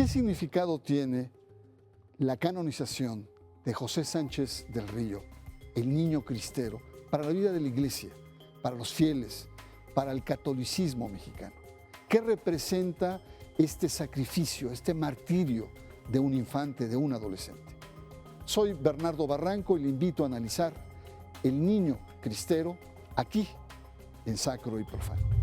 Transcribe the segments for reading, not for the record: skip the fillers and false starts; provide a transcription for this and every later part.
¿Qué significado tiene la canonización de José Sánchez del Río, el niño cristero, para la vida de la Iglesia, para los fieles, para el catolicismo mexicano? ¿Qué representa este sacrificio, este martirio de un infante, de un adolescente? Soy Bernardo Barranco y le invito a analizar el niño cristero aquí en Sacro y Profano.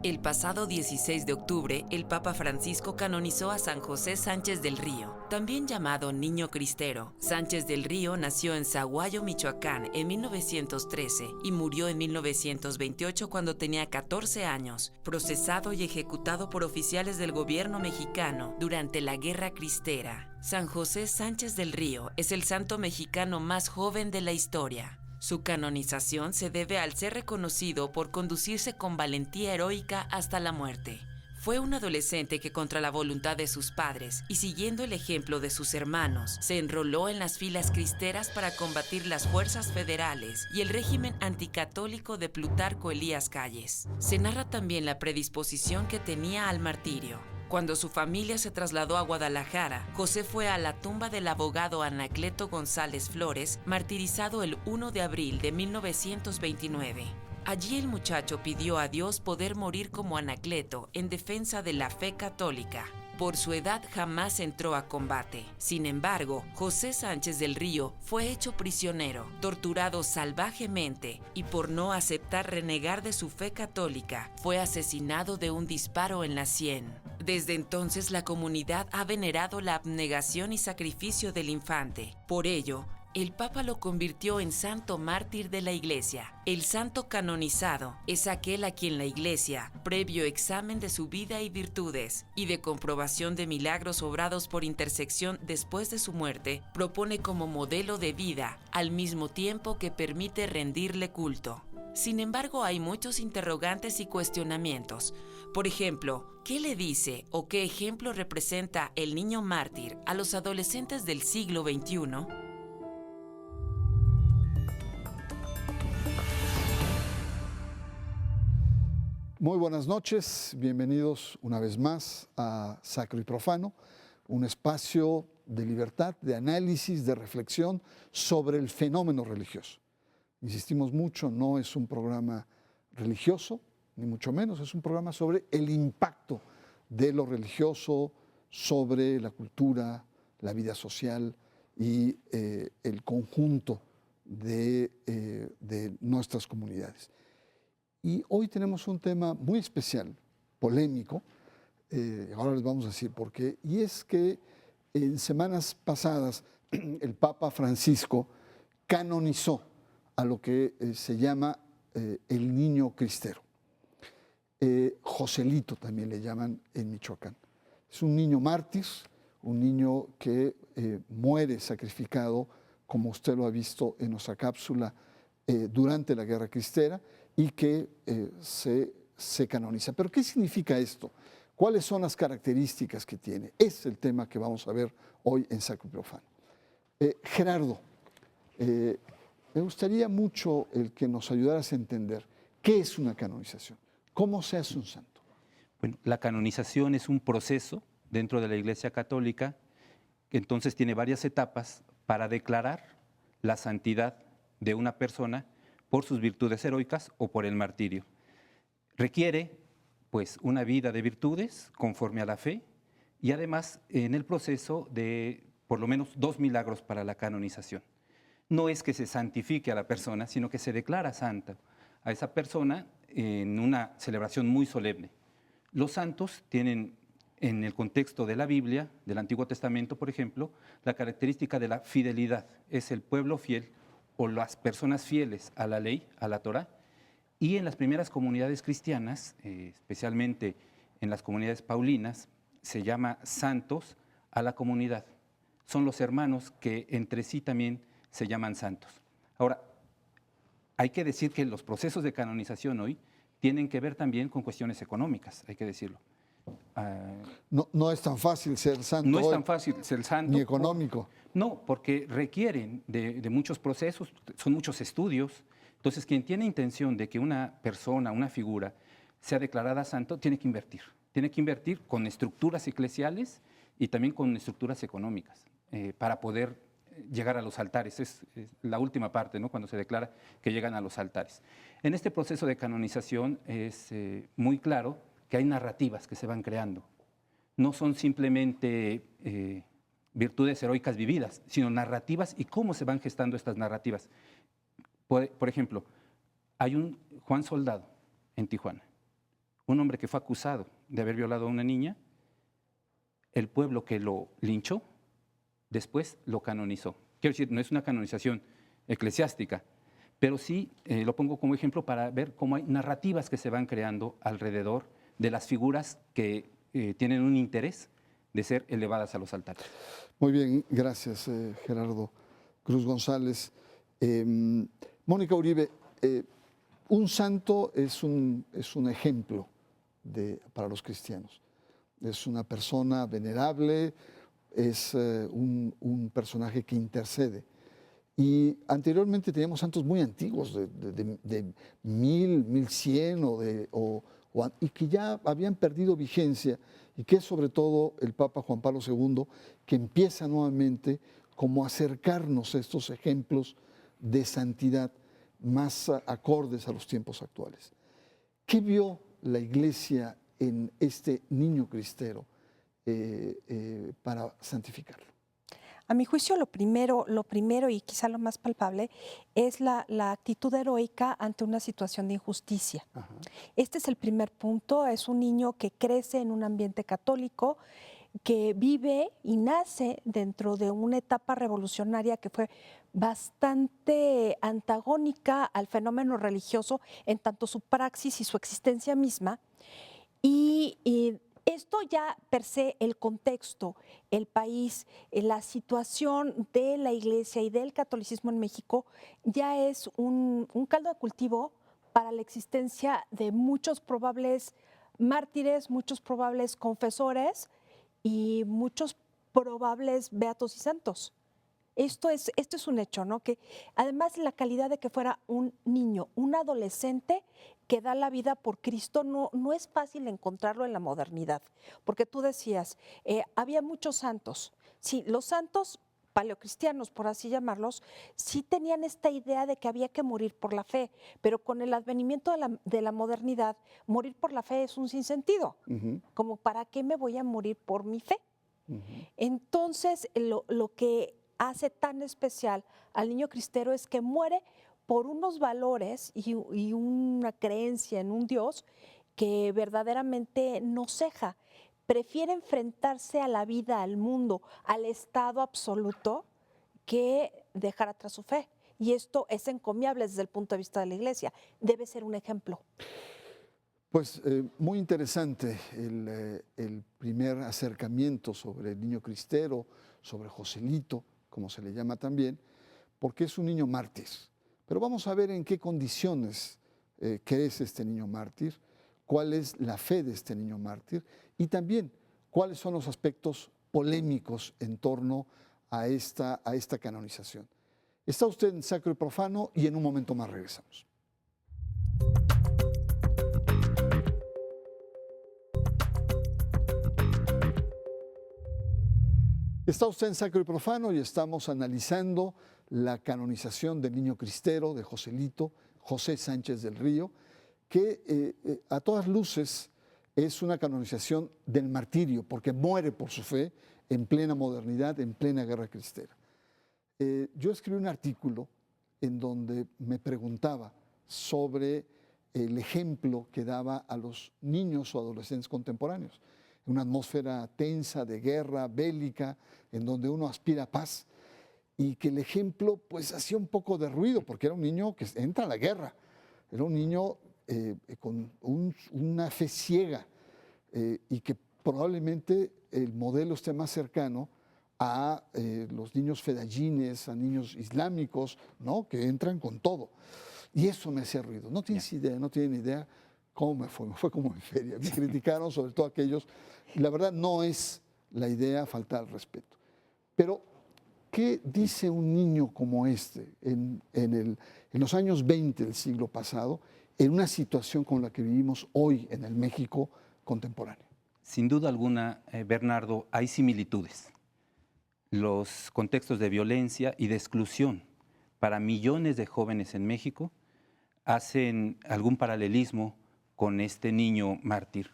El pasado 16 de octubre, el Papa Francisco canonizó a San José Sánchez del Río, también llamado Niño Cristero. Sánchez del Río nació en Zaguayo, Michoacán, en 1913 y murió en 1928 cuando tenía 14 años, procesado y ejecutado por oficiales del gobierno mexicano durante la Guerra Cristera. San José Sánchez del Río es el santo mexicano más joven de la historia. Su canonización se debe al ser reconocido por conducirse con valentía heroica hasta la muerte. Fue un adolescente que, contra la voluntad de sus padres y siguiendo el ejemplo de sus hermanos, se enroló en las filas cristeras para combatir las fuerzas federales y el régimen anticatólico de Plutarco Elías Calles. Se narra también la predisposición que tenía al martirio. Cuando su familia se trasladó a Guadalajara, José fue a la tumba del abogado Anacleto González Flores, martirizado el 1 de abril de 1929. Allí el muchacho pidió a Dios poder morir como Anacleto en defensa de la fe católica. Por su edad jamás entró a combate. Sin embargo, José Sánchez del Río fue hecho prisionero, torturado salvajemente y por no aceptar renegar de su fe católica, fue asesinado de un disparo en la sien. Desde entonces la comunidad ha venerado la abnegación y sacrificio del infante. Por ello, el Papa lo convirtió en santo mártir de la Iglesia. El santo canonizado es aquel a quien la Iglesia, previo examen de su vida y virtudes y de comprobación de milagros obrados por intersección después de su muerte, propone como modelo de vida, al mismo tiempo que permite rendirle culto. Sin embargo, hay muchos interrogantes y cuestionamientos. Por ejemplo, ¿qué le dice o qué ejemplo representa el niño mártir a los adolescentes del siglo XXI? Muy buenas noches, bienvenidos una vez más a Sacro y Profano, un espacio de libertad, de análisis, de reflexión sobre el fenómeno religioso. Insistimos mucho, no es un programa religioso, ni mucho menos, es un programa sobre el impacto de lo religioso sobre la cultura, la vida social y el conjunto de nuestras comunidades. Y hoy tenemos un tema muy especial, polémico, ahora les vamos a decir por qué, y es que en semanas pasadas el Papa Francisco canonizó a lo que se llama el niño cristero. Joselito también le llaman en Michoacán. Es un niño mártir, un niño que muere sacrificado, como usted lo ha visto en nuestra cápsula, durante la Guerra Cristera, y que se canoniza. ¿Pero qué significa esto? ¿Cuáles son las características que tiene? Es el tema que vamos a ver hoy en Sacro y Profano. Gerardo, me gustaría mucho el que nos ayudaras a entender qué es una canonización, cómo se hace un santo. Bueno, la canonización es un proceso dentro de la Iglesia Católica que entonces tiene varias etapas para declarar la santidad de una persona por sus virtudes heroicas o por el martirio. Requiere, pues, una vida de virtudes conforme a la fe y además en el proceso de por lo menos 2 milagros para la canonización. No es que se santifique a la persona, sino que se declara santa a esa persona en una celebración muy solemne. Los santos tienen, en el contexto de la Biblia, del Antiguo Testamento, por ejemplo, la característica de la fidelidad. Es el pueblo fiel o las personas fieles a la ley, a la Torá, y en las primeras comunidades cristianas, especialmente en las comunidades paulinas, se llama santos a la comunidad. Son los hermanos que entre sí también se llaman santos. Ahora, hay que decir que los procesos de canonización hoy tienen que ver también con cuestiones económicas, hay que decirlo. No es tan fácil ser santo. No es hoy, tan fácil ser santo. ni económico. No, porque requieren de muchos procesos, son muchos estudios. Entonces, quien tiene intención de que una persona, una figura, sea declarada santo, tiene que invertir. Tiene que invertir con estructuras eclesiales y también con estructuras económicas para poder llegar a los altares. Es la última parte, ¿no? Cuando se declara que llegan a los altares. En este proceso de canonización es muy claro que hay narrativas que se van creando. No son simplemente virtudes heroicas vividas, sino narrativas y cómo se van gestando estas narrativas. Por ejemplo, hay un Juan Soldado en Tijuana, un hombre que fue acusado de haber violado a una niña. El pueblo que lo linchó, después lo canonizó. Quiero decir, no es una canonización eclesiástica, pero sí lo pongo como ejemplo para ver cómo hay narrativas que se van creando alrededor de las figuras que tienen un interés de ser elevadas a los altares. Muy bien, gracias Gerardo Cruz González. Mónica Uribe, un santo es un ejemplo para los cristianos. Es una persona venerable, es un personaje que intercede. Y anteriormente teníamos santos muy antiguos, de 1000, 1100, y que ya habían perdido vigencia, y que es sobre todo el Papa Juan Pablo II, que empieza nuevamente como a acercarnos a estos ejemplos de santidad más acordes a los tiempos actuales. ¿Qué vio la Iglesia en este niño cristero para santificarlo? A mi juicio, lo primero y quizá lo más palpable es la actitud heroica ante una situación de injusticia. Ajá. Este es el primer punto, es un niño que crece en un ambiente católico, que vive y nace dentro de una etapa revolucionaria que fue bastante antagónica al fenómeno religioso en tanto su praxis y su existencia misma. Y esto ya per se, el contexto, el país, la situación de la Iglesia y del catolicismo en México ya es un caldo de cultivo para la existencia de muchos probables mártires, muchos probables confesores y muchos probables beatos y santos. Esto es un hecho, ¿no? Que además la calidad de que fuera un niño, un adolescente que da la vida por Cristo, no es fácil encontrarlo en la modernidad. Porque tú decías, había muchos santos. Sí, los santos paleocristianos, por así llamarlos, sí tenían esta idea de que había que morir por la fe, pero con el advenimiento de la modernidad, morir por la fe es un sinsentido. Como, ¿para qué me voy a morir por mi fe? Entonces, lo que hace tan especial al niño cristero es que muere por unos valores y una creencia en un Dios que verdaderamente no ceja. Prefiere enfrentarse a la vida, al mundo, al estado absoluto, que dejar atrás su fe. Y esto es encomiable desde el punto de vista de la Iglesia. Debe ser un ejemplo. Pues muy interesante el primer acercamiento sobre el niño cristero, sobre Joselito, como se le llama también, porque es un niño mártir. Pero vamos a ver en qué condiciones crece este niño mártir, cuál es la fe de este niño mártir y también cuáles son los aspectos polémicos en torno a esta canonización. Está usted en Sacro y Profano y en un momento más regresamos. Está usted en Sacro y Profano y estamos analizando la canonización del niño cristero de Joselito, José Sánchez del Río, que a todas luces es una canonización del martirio, porque muere por su fe en plena modernidad, en plena guerra cristera. Yo escribí un artículo en donde me preguntaba sobre el ejemplo que daba a los niños o adolescentes contemporáneos. Una atmósfera tensa de guerra bélica, en donde uno aspira a paz, y que el ejemplo pues hacía un poco de ruido, porque era un niño que entra a la guerra, era un niño con una fe ciega, y que probablemente el modelo esté más cercano a los niños fedayines, a niños islámicos, ¿no? Que entran con todo. Y eso me hacía ruido. No tienes idea, no tienen idea cómo me fue. Me fue como en feria. Me criticaron, sobre todo aquellos. Y la verdad no es la idea faltar al respeto. Pero, ¿qué dice un niño como este en los años 20 del siglo pasado en una situación como la que vivimos hoy en el México contemporáneo? Sin duda alguna, Bernardo, hay similitudes. Los contextos de violencia y de exclusión para millones de jóvenes en México hacen algún paralelismo con este niño mártir.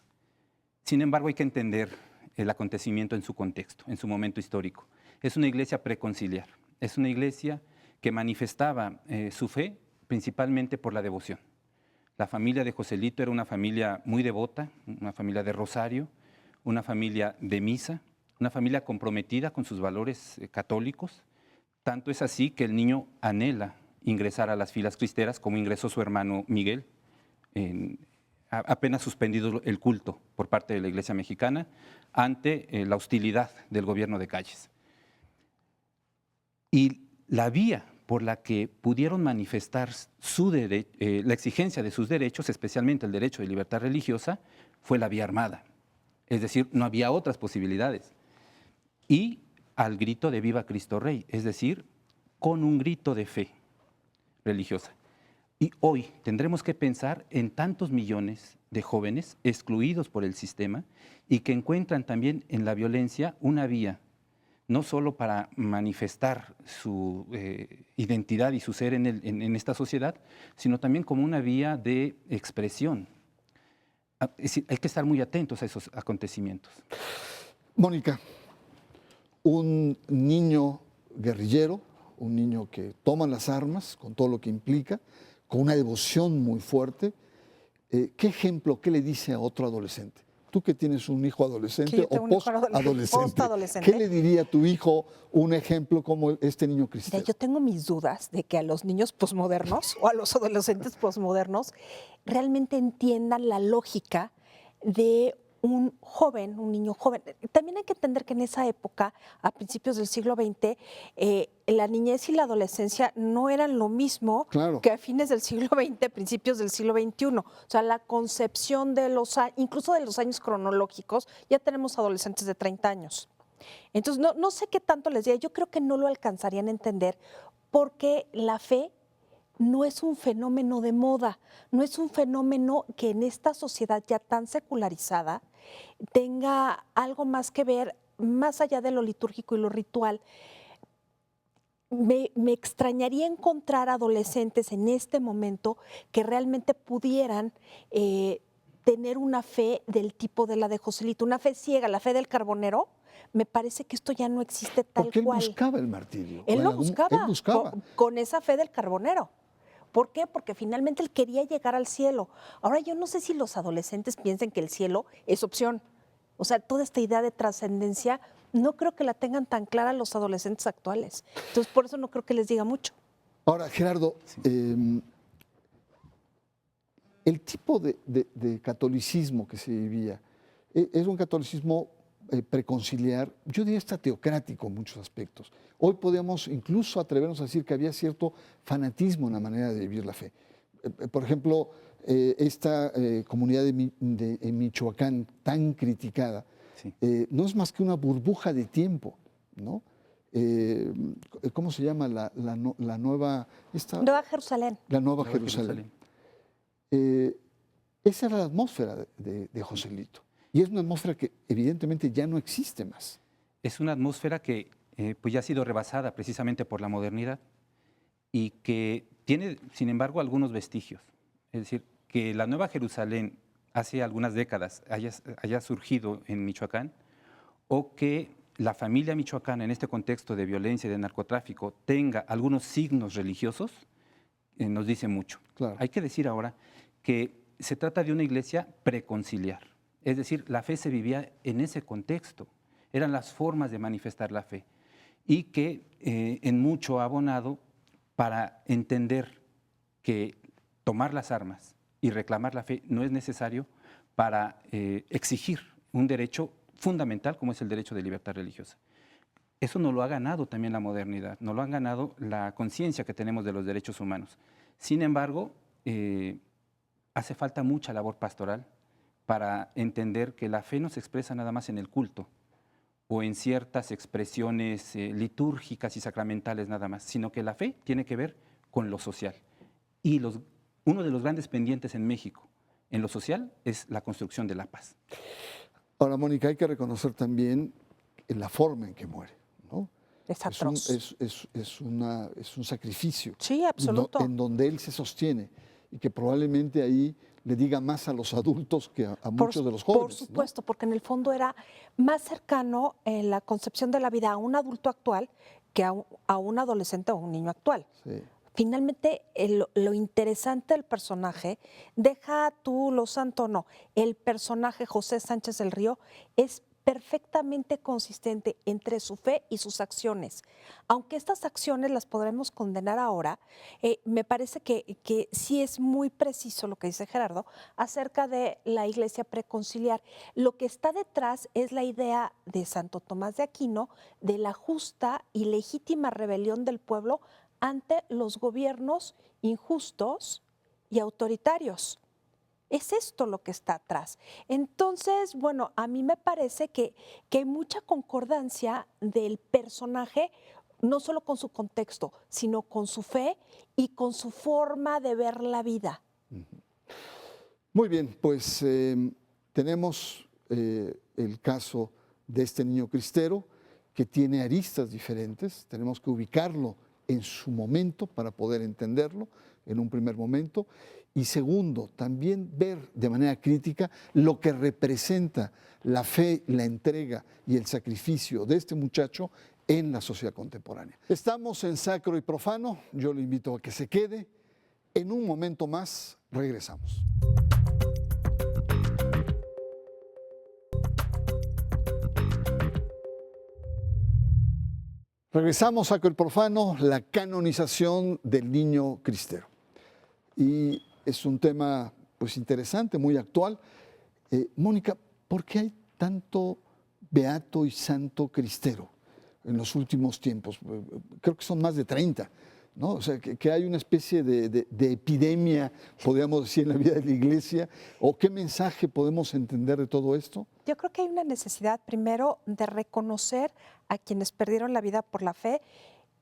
Sin embargo, hay que entender el acontecimiento en su contexto, en su momento histórico. Es una iglesia preconciliar, es una iglesia que manifestaba su fe principalmente por la devoción. La familia de Joselito era una familia muy devota, una familia de rosario, una familia de misa, una familia comprometida con sus valores católicos. Tanto es así que el niño anhela ingresar a las filas cristeras como ingresó su hermano Miguel, apenas suspendido el culto por parte de la Iglesia mexicana ante la hostilidad del gobierno de Calles. Y la vía por la que pudieron manifestar la exigencia de sus derechos, especialmente el derecho de libertad religiosa, fue la vía armada. Es decir, no había otras posibilidades. Y al grito de Viva Cristo Rey, es decir, con un grito de fe religiosa. Y hoy tendremos que pensar en tantos millones de jóvenes excluidos por el sistema y que encuentran también en la violencia una vía, no solo para manifestar su identidad y su ser en esta sociedad, sino también como una vía de expresión. Es decir, hay que estar muy atentos a esos acontecimientos. Mónica, un niño guerrillero, un niño que toma las armas con todo lo que implica, con una devoción muy fuerte, ¿qué ejemplo, qué le dice a otro adolescente? Tú que tienes un hijo adolescente o post-adolescente, ¿qué le diría a tu hijo un ejemplo como este niño cristiano? Yo tengo mis dudas de que a los niños posmodernos o a los adolescentes posmodernos realmente entiendan la lógica de un joven, un niño joven. También hay que entender que en esa época, a principios del siglo XX, la niñez y la adolescencia no eran lo mismo que a fines del siglo XX, principios del siglo XXI. O sea, la concepción de incluso de los años cronológicos, ya tenemos adolescentes de 30 años. Entonces, no sé qué tanto les diría. Yo creo que no lo alcanzarían a entender porque la fe no es un fenómeno de moda, no es un fenómeno que en esta sociedad ya tan secularizada tenga algo más que ver, más allá de lo litúrgico y lo ritual. Me extrañaría encontrar adolescentes en este momento que realmente pudieran tener una fe del tipo de la de Joselito, una fe ciega, la fe del carbonero. Me parece que esto ya no existe tal Porque cual. Porque él buscaba el martirio. Él lo buscaba. Con esa fe del carbonero. ¿Por qué? Porque finalmente él quería llegar al cielo. Ahora, yo no sé si los adolescentes piensen que el cielo es opción. O sea, toda esta idea de trascendencia no creo que la tengan tan clara los adolescentes actuales. Entonces, por eso no creo que les diga mucho. Ahora, Gerardo, el tipo de catolicismo que se vivía es un catolicismo preconciliar, yo diría hasta teocrático en muchos aspectos. Hoy podemos incluso atrevernos a decir que había cierto fanatismo en la manera de vivir la fe. Por ejemplo, esta comunidad en Michoacán tan criticada, sí, no es más que una burbuja de tiempo, ¿no? ¿Cómo se llama la nueva? Nueva Jerusalén. La Nueva Jerusalén. Esa era la atmósfera de Joselito. Y es una atmósfera que evidentemente ya no existe más. Es una atmósfera que pues ya ha sido rebasada precisamente por la modernidad y que tiene, sin embargo, algunos vestigios. Es decir, que la Nueva Jerusalén hace algunas décadas haya surgido en Michoacán, o que la familia michoacana en este contexto de violencia y de narcotráfico tenga algunos signos religiosos, nos dice mucho. Claro. Hay que decir ahora que se trata de una iglesia preconciliar. Es decir, la fe se vivía en ese contexto, eran las formas de manifestar la fe y que en mucho ha abonado para entender que tomar las armas y reclamar la fe no es necesario para exigir un derecho fundamental como es el derecho de libertad religiosa. Eso nos lo ha ganado también la modernidad, nos lo han ganado la conciencia que tenemos de los derechos humanos. Sin embargo, hace falta mucha labor pastoral para entender que la fe no se expresa nada más en el culto o en ciertas expresiones litúrgicas y sacramentales nada más, sino que la fe tiene que ver con lo social. Y uno de los grandes pendientes en México, en lo social, es la construcción de la paz. Ahora, Mónica, hay que reconocer también la forma en que muere, ¿no? Es atroz. Es un sacrificio. Sí, absoluto. En donde él se sostiene y que probablemente ahí le diga más a los adultos que a muchos de los jóvenes. Por supuesto, porque en el fondo era más cercano en la concepción de la vida a un adulto actual que a un adolescente o un niño actual. Sí. Finalmente, lo interesante del personaje, deja tú lo santo o no, el personaje José Sánchez del Río es perfectamente consistente entre su fe y sus acciones. Aunque estas acciones las podremos condenar ahora, me parece que sí es muy preciso lo que dice Gerardo acerca de la iglesia preconciliar. Lo que está detrás es la idea de Santo Tomás de Aquino de la justa y legítima rebelión del pueblo ante los gobiernos injustos y autoritarios. Es esto lo que está atrás. Entonces, bueno, a mí me parece que hay mucha concordancia del personaje, no solo con su contexto, sino con su fe y con su forma de ver la vida. Muy bien, pues tenemos el caso de este niño cristero que tiene aristas diferentes. Tenemos que ubicarlo en su momento para poder entenderlo en un primer momento. Y segundo, también ver de manera crítica lo que representa la fe, la entrega y el sacrificio de este muchacho en la sociedad contemporánea. Estamos en Sacro y Profano. Yo le invito a que se quede. En un momento más regresamos. Regresamos a Sacro y Profano, la canonización del niño cristero. Y es un tema pues interesante, muy actual. Mónica, ¿por qué hay tanto beato y santo cristero en los últimos tiempos? Creo que son más de 30, ¿no? O sea, que hay una especie de epidemia, podríamos decir, en la vida de la iglesia. ¿O qué mensaje podemos entender de todo esto? Yo creo que hay una necesidad, primero, de reconocer a quienes perdieron la vida por la fe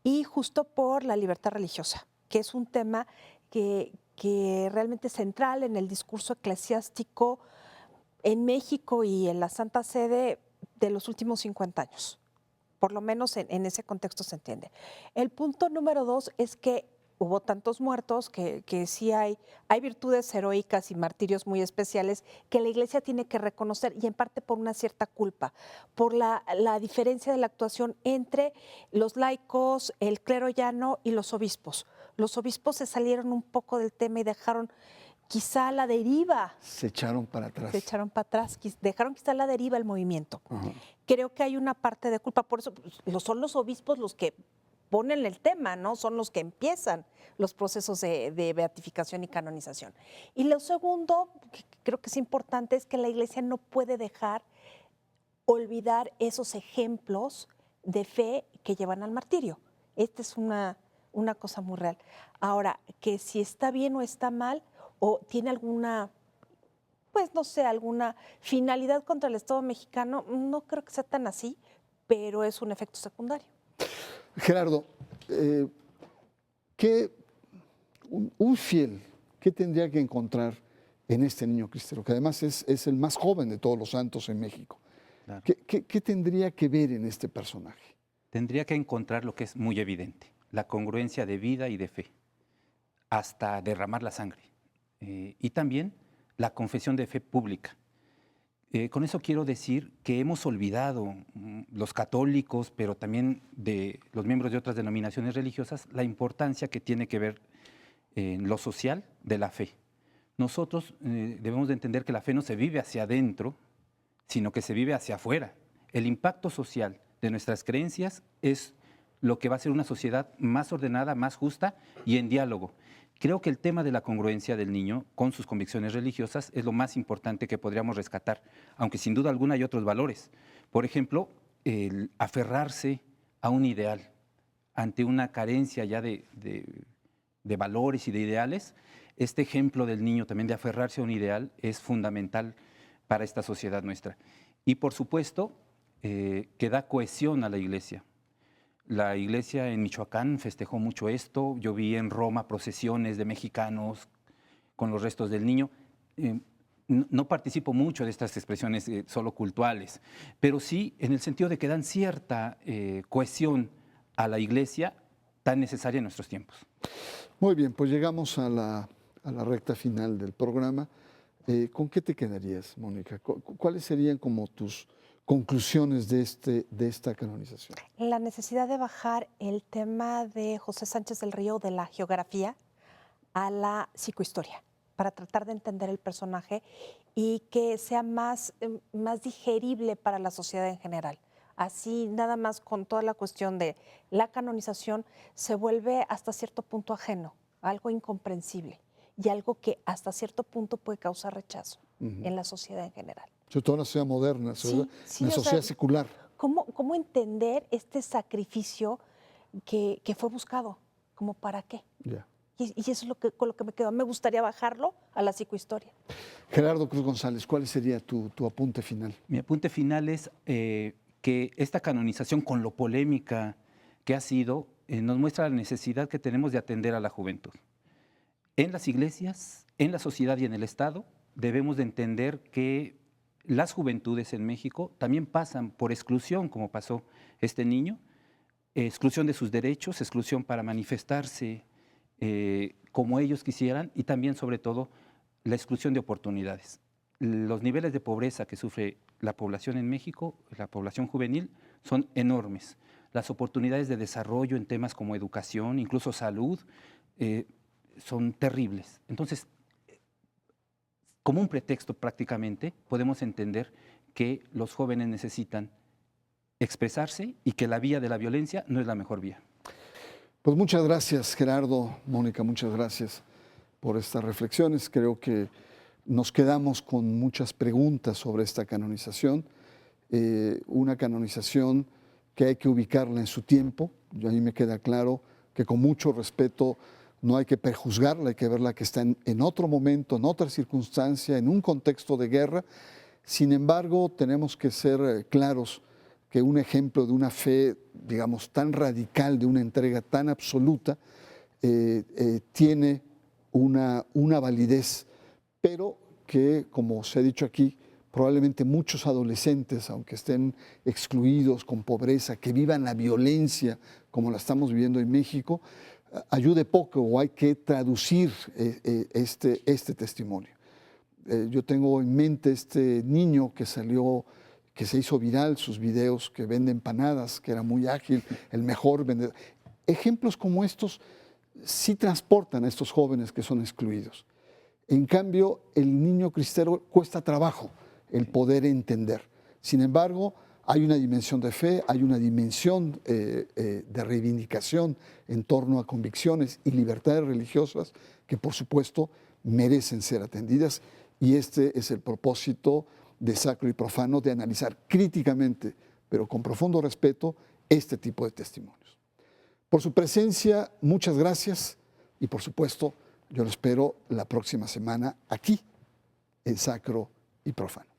y justo por la libertad religiosa, que es un tema que realmente es central en el discurso eclesiástico en México y en la Santa Sede de los últimos 50 años. Por lo menos en ese contexto se entiende. El punto número 2 es que hubo tantos muertos que sí hay virtudes heroicas y martirios muy especiales que la Iglesia tiene que reconocer, y en parte por una cierta culpa, por la diferencia de la actuación entre los laicos, el clero llano y los obispos. Los obispos se salieron un poco del tema y dejaron quizá a la deriva. Se echaron para atrás. Se echaron para atrás, dejaron quizá a la deriva el movimiento. Ajá. Creo que hay una parte de culpa, por eso son los obispos los que ponen el tema, ¿no? Son los que empiezan los procesos de beatificación y canonización. Y lo segundo, que creo que es importante, es que la Iglesia no puede dejar olvidar esos ejemplos de fe que llevan al martirio. Esta es una cosa muy real. Ahora, que si está bien o está mal, o tiene alguna, pues no sé, alguna finalidad contra el Estado mexicano, no creo que sea tan así, pero es un efecto secundario. Gerardo, un fiel, ¿qué tendría que encontrar en este niño cristero? Que además es el más joven de todos los santos en México. Claro. ¿Qué tendría que ver en este personaje? Tendría que encontrar lo que es muy evidente, la congruencia de vida y de fe, hasta derramar la sangre. Y también la confesión de fe pública. Con eso quiero decir que hemos olvidado, los católicos, pero también de los miembros de otras denominaciones religiosas, la importancia que tiene que ver en lo social de la fe. Nosotros debemos de entender que la fe no se vive hacia adentro, sino que se vive hacia afuera. El impacto social de nuestras creencias es lo que va a ser una sociedad más ordenada, más justa y en diálogo. Creo que el tema de la congruencia del niño con sus convicciones religiosas es lo más importante que podríamos rescatar, aunque sin duda alguna hay otros valores. Por ejemplo, el aferrarse a un ideal ante una carencia ya de valores y de ideales. Este ejemplo del niño también de aferrarse a un ideal es fundamental para esta sociedad nuestra. Y por supuesto, que da cohesión a la Iglesia. La Iglesia en Michoacán festejó mucho esto. Yo vi en Roma procesiones de mexicanos con los restos del niño. No participo mucho de estas expresiones solo cultuales, pero sí en el sentido de que dan cierta cohesión a la Iglesia tan necesaria en nuestros tiempos. Muy bien, pues llegamos a la recta final del programa. ¿Con qué te quedarías, Mónica? ¿Cuáles serían como tus conclusiones de esta canonización? La necesidad de bajar el tema de José Sánchez del Río, de la geografía, a la psicohistoria, para tratar de entender el personaje y que sea más digerible para la sociedad en general. Así, nada más con toda la cuestión de la canonización, se vuelve hasta cierto punto ajeno, algo incomprensible y algo que hasta cierto punto puede causar rechazo en la sociedad en general. Sobre todo en la sociedad moderna, en la sociedad secular. ¿Cómo entender este sacrificio que fue buscado? ¿Cómo para qué? Ya. Y eso es con lo que me quedó. Me gustaría bajarlo a la psicohistoria. Gerardo Cruz González, ¿cuál sería tu apunte final? Mi apunte final es que esta canonización, con lo polémica que ha sido, nos muestra la necesidad que tenemos de atender a la juventud. En las iglesias, en la sociedad y en el Estado, debemos de entender que las juventudes en México también pasan por exclusión, como pasó este niño, exclusión de sus derechos, exclusión para manifestarse como ellos quisieran y también, sobre todo, la exclusión de oportunidades. Los niveles de pobreza que sufre la población en México, la población juvenil, son enormes. Las oportunidades de desarrollo en temas como educación, incluso salud, son terribles. Entonces, como un pretexto prácticamente, podemos entender que los jóvenes necesitan expresarse y que la vía de la violencia no es la mejor vía. Pues muchas gracias, Gerardo, Mónica, muchas gracias por estas reflexiones. Creo que nos quedamos con muchas preguntas sobre esta canonización, una canonización que hay que ubicarla en su tiempo. A mí me queda claro que con mucho respeto no hay que prejuzgarla, hay que verla que está en otro momento, en otra circunstancia, en un contexto de guerra. Sin embargo, tenemos que ser claros que un ejemplo de una fe, digamos, tan radical, de una entrega tan absoluta, tiene una validez, pero que, como se ha dicho aquí, probablemente muchos adolescentes, aunque estén excluidos, con pobreza, que vivan la violencia como la estamos viviendo en México, ayude poco o hay que traducir este testimonio. Yo tengo en mente este niño que se hizo viral, sus videos, que vende empanadas, que era muy ágil, el mejor vendedor. Ejemplos como estos sí transportan a estos jóvenes que son excluidos. En cambio, el niño cristero cuesta trabajo el poder entender. Sin embargo, hay una dimensión de fe, hay una dimensión de reivindicación en torno a convicciones y libertades religiosas que, por supuesto, merecen ser atendidas. Y este es el propósito de Sacro y Profano, de analizar críticamente, pero con profundo respeto, este tipo de testimonios. Por su presencia, muchas gracias y, por supuesto, yo lo espero la próxima semana aquí en Sacro y Profano.